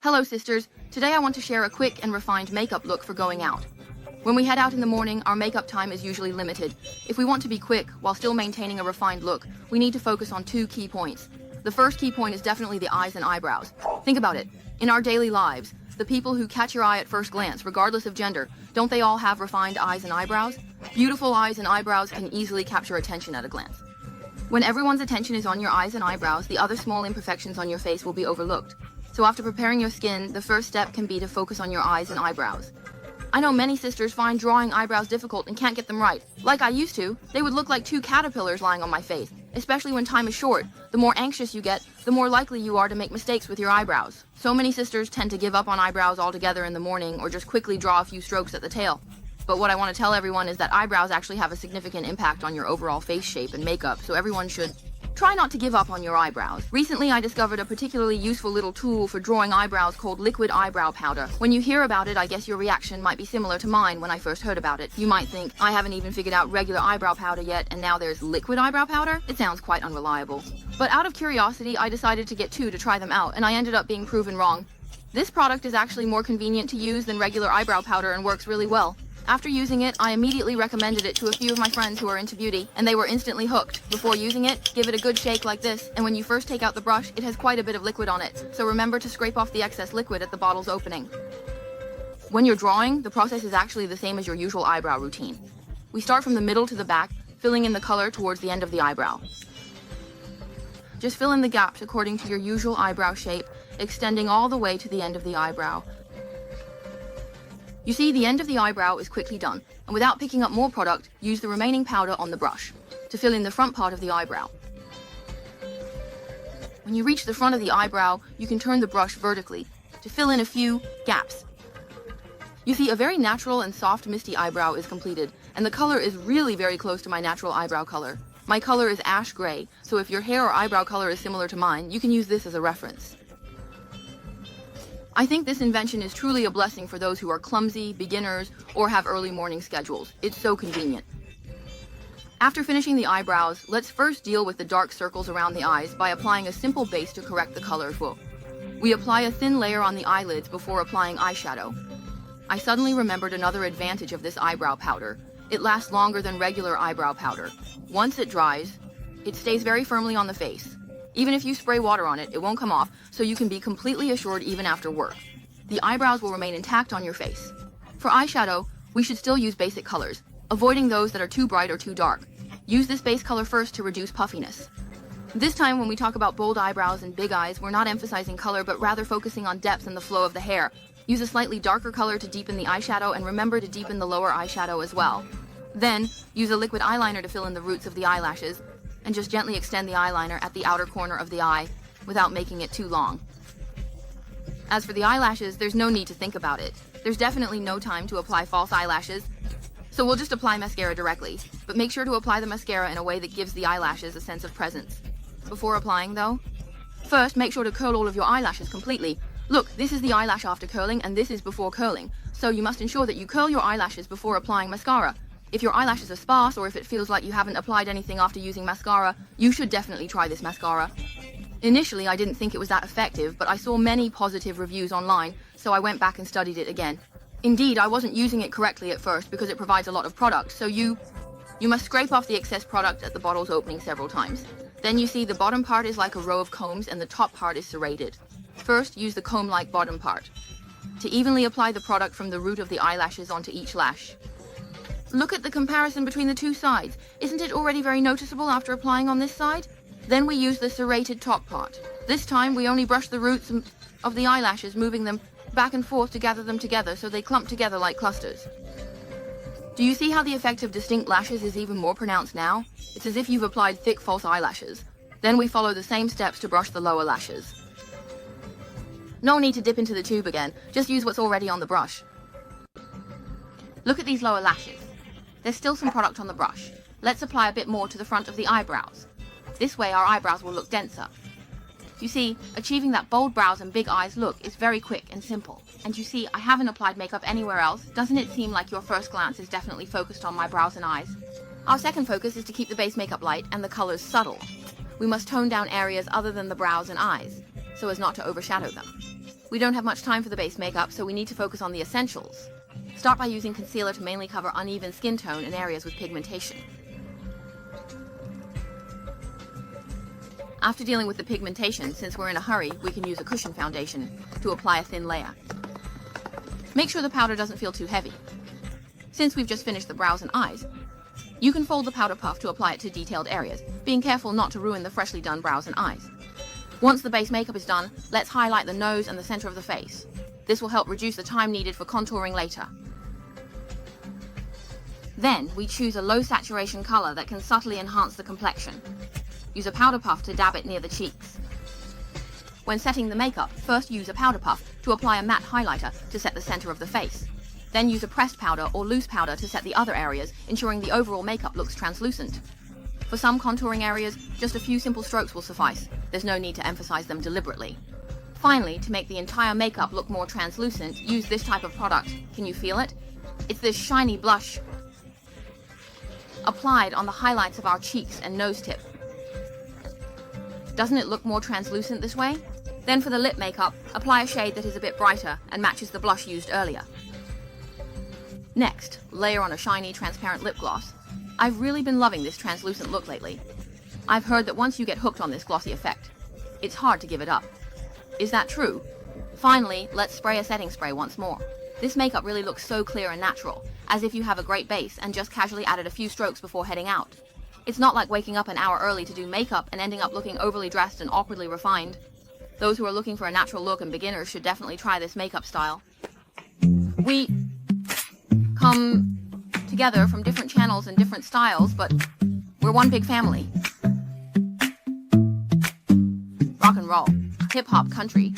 Hello sisters, today I want to share a quick and refined makeup look for going out. When we head out in the morning, our makeup time is usually limited. If we want to be quick while still maintaining a refined look, we need to focus on two key points. The first key point is definitely the eyes and eyebrows. Think about it. In our daily lives, the people who catch your eye at first glance, regardless of gender, don't they all have refined eyes and eyebrows? Beautiful eyes and eyebrows can easily capture attention at a glance. When everyone's attention is on your eyes and eyebrows, the other small imperfections on your face will be overlooked. So after preparing your skin, the first step can be to focus on your eyes and eyebrows. I know many sisters find drawing eyebrows difficult and can't get them right. Like I used to, they would look like two caterpillars lying on my face, especially when time is short. The more anxious you get, the more likely you are to make mistakes with your eyebrows. So many sisters tend to give up on eyebrows altogether in the morning or just quickly draw a few strokes at the tail. But what I want to tell everyone is that eyebrows actually have a significant impact on your overall face shape and makeup, so everyone should try not to give up on your eyebrows. Recently, I discovered a particularly useful little tool for drawing eyebrows called liquid eyebrow powder. When you hear about it, I guess your reaction might be similar to mine when I first heard about it. You might think, I haven't even figured out regular eyebrow powder yet, and now there's liquid eyebrow powder? It sounds quite unreliable. But out of curiosity, I decided to get two to try them out, and I ended up being proven wrong. This product is actually more convenient to use than regular eyebrow powder and works really well. After using it, I immediately recommended it to a few of my friends who are into beauty, and they were instantly hooked. Before using it, give it a good shake like this, and when you first take out the brush, it has quite a bit of liquid on it, so remember to scrape off the excess liquid at the bottle's opening. When you're drawing, the process is actually the same as your usual eyebrow routine. We start from the middle to the back, filling in the color towards the end of the eyebrow. Just fill in the gaps according to your usual eyebrow shape, extending all the way to the end of the eyebrow. You see, the end of the eyebrow is quickly done, and without picking up more product, use the remaining powder on the brush to fill in the front part of the eyebrow. When you reach the front of the eyebrow, you can turn the brush vertically to fill in a few gaps. You see, a very natural and soft misty eyebrow is completed, and the color is really very close to my natural eyebrow color. My color is ash gray, so if your hair or eyebrow color is similar to mine, you can use this as a reference. I think this invention is truly a blessing for those who are clumsy, beginners, or have early morning schedules. It's so convenient. After finishing the eyebrows, let's first deal with the dark circles around the eyes by applying a simple base to correct the color flow. We apply a thin layer on the eyelids before applying eyeshadow. I suddenly remembered another advantage of this eyebrow powder. It lasts longer than regular eyebrow powder. Once it dries, it stays very firmly on the face. Even if you spray water on it, it won't come off, so you can be completely assured even after work. The eyebrows will remain intact on your face. For eyeshadow, we should still use basic colors, avoiding those that are too bright or too dark. Use this base color first to reduce puffiness. This time, when we talk about bold eyebrows and big eyes, we're not emphasizing color, but rather focusing on depth and the flow of the hair. Use a slightly darker color to deepen the eyeshadow, and remember to deepen the lower eyeshadow as well. Then, use a liquid eyeliner to fill in the roots of the eyelashes, and just gently extend the eyeliner at the outer corner of the eye without making it too long. As for the eyelashes, there's no need to think about it. There's definitely no time to apply false eyelashes, so we'll just apply mascara directly. But make sure to apply the mascara in a way that gives the eyelashes a sense of presence. Before applying though, first make sure to curl all of your eyelashes completely. Look, this is the eyelash after curling and this is before curling, so you must ensure that you curl your eyelashes before applying mascara. If your eyelashes are sparse or if it feels like you haven't applied anything after using mascara, you should definitely try this mascara. Initially, I didn't think it was that effective, but I saw many positive reviews online, so I went back and studied it again. Indeed, I wasn't using it correctly at first because it provides a lot of product, so you must scrape off the excess product at the bottle's opening several times. Then you see the bottom part is like a row of combs and the top part is serrated. First, use the comb-like bottom part to evenly apply the product from the root of the eyelashes onto each lash. Look at the comparison between the two sides. Isn't it already very noticeable after applying on this side? Then we use the serrated top part. This time we only brush the roots of the eyelashes, moving them back and forth to gather them together so they clump together like clusters. Do you see how the effect of distinct lashes is even more pronounced now? It's as if you've applied thick false eyelashes. Then we follow the same steps to brush the lower lashes. No need to dip into the tube again, just use what's already on the brush. Look at these lower lashes. There's still some product on the brush. Let's apply a bit more to the front of the eyebrows. This way our eyebrows will look denser. You see, achieving that bold brows and big eyes look is very quick and simple. And you see, I haven't applied makeup anywhere else. Doesn't it seem like your first glance is definitely focused on my brows and eyes? Our second focus is to keep the base makeup light and the colors subtle. We must tone down areas other than the brows and eyes, so as not to overshadow them. We don't have much time for the base makeup, so we need to focus on the essentials. Start by using concealer to mainly cover uneven skin tone in areas with pigmentation. After dealing with the pigmentation, since we're in a hurry, we can use a cushion foundation to apply a thin layer. Make sure the powder doesn't feel too heavy. Since we've just finished the brows and eyes, you can fold the powder puff to apply it to detailed areas, being careful not to ruin the freshly done brows and eyes. Once the base makeup is done, let's highlight the nose and the center of the face. This will help reduce the time needed for contouring later. Then, we choose a low saturation color that can subtly enhance the complexion. Use a powder puff to dab it near the cheeks. When setting the makeup, first use a powder puff to apply a matte highlighter to set the center of the face. Then use a pressed powder or loose powder to set the other areas, ensuring the overall makeup looks translucent. For some contouring areas, just a few simple strokes will suffice. There's no need to emphasize them deliberately. Finally, to make the entire makeup look more translucent, use this type of product. Can you feel it? It's this shiny blush applied on the highlights of our cheeks and nose tip. Doesn't it look more translucent this way? Then for the lip makeup, apply a shade that is a bit brighter and matches the blush used earlier. Next, layer on a shiny, transparent lip gloss. I've really been loving this translucent look lately. I've heard that once you get hooked on this glossy effect, it's hard to give it up. Is that true? Finally, let's spray a setting spray once more. This makeup really looks so clear and natural, as if you have a great base and just casually added a few strokes before heading out. It's not like waking up an hour early to do makeup and ending up looking overly dressed and awkwardly refined. Those who are looking for a natural look and beginners should definitely try this makeup style. We come together from different channels and different styles, but we're one big family. Rock and roll, hip-hop, country,